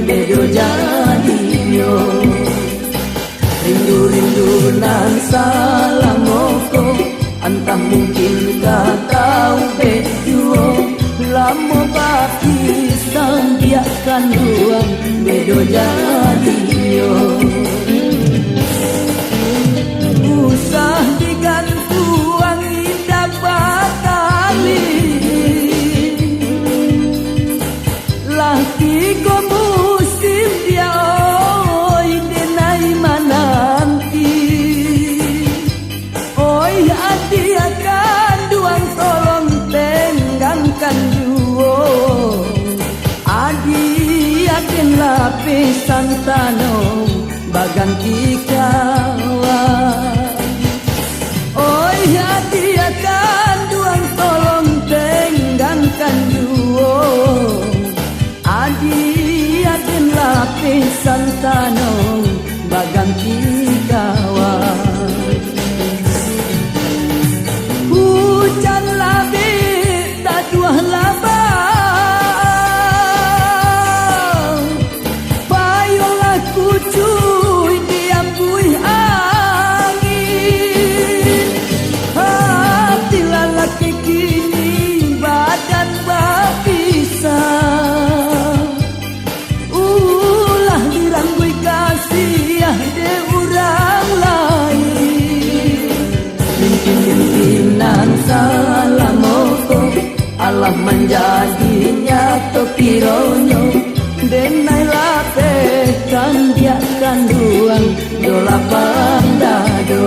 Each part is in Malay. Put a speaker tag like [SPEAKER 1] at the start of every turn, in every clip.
[SPEAKER 1] bedo jadi yo. Rindu-rindu nan salamoko, antah mungkin kau tahu bejuo. Lamo baki sambiakan ruang bedo jadi yo. Usah digantuang indah batali, laki ko musim dia oi denai mananti. Oi hati akan duang tolong tenggangkan duo. Adi akan lapisan tanong bagang kikawan. Oi hati akan duang tolong tenggangkan duo. Adi akan lapisan tanong bagang kikawan. Hujan labik tak dua labang, payunglah kucuy diambui angin. Hati lelaki kini badan berpisah, ulah diranggui kasih de orang lain. Mimpi-mimpinan salamoko, Allah menjadinya topironyo. Denai lapekan dia kanduang dola pandado.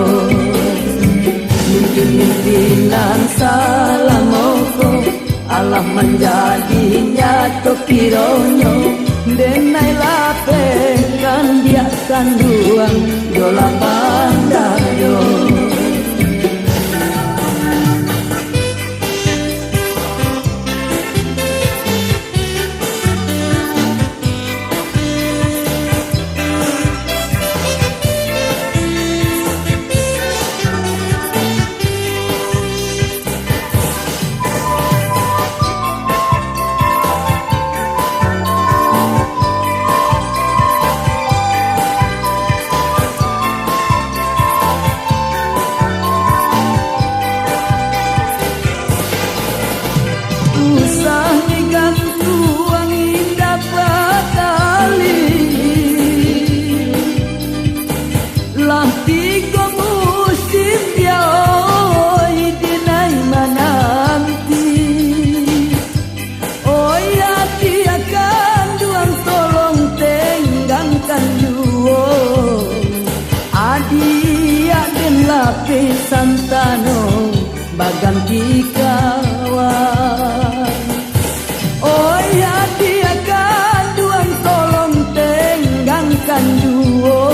[SPEAKER 1] Mimpi-mimpinan salamoko, Allah menjadinya topironyo. Denai lapekan dia kanduang dola pandado. Usah digantuang indah batali, lah tiga musim dia oi dinai mananti. Oi hati akan duang tolong tenggangkan duo. Adi aden lapisan tanong bagang kikawan. Oi hati akan duang tolong tenggangkan duo.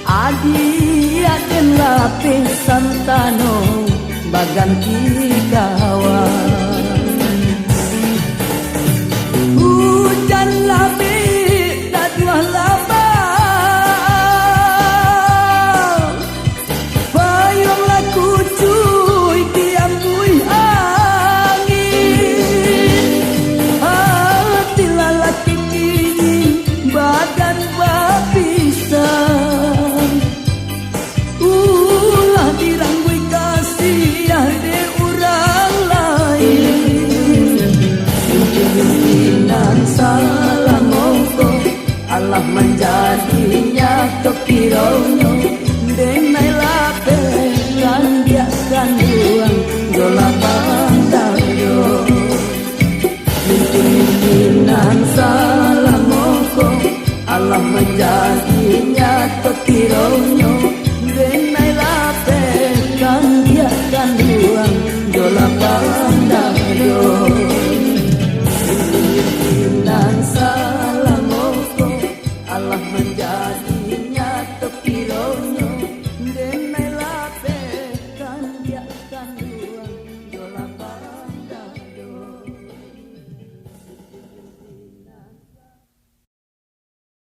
[SPEAKER 1] Adi aden lapisan tanong bagang kikawan. Hujan labik tak dua labang, payunglah kucuy diambui angin. Hati lelaki kini badan berpisah, ulah diranggui kasih de orang lain. Mimpi-mimpinan salamoko, Allah menjadi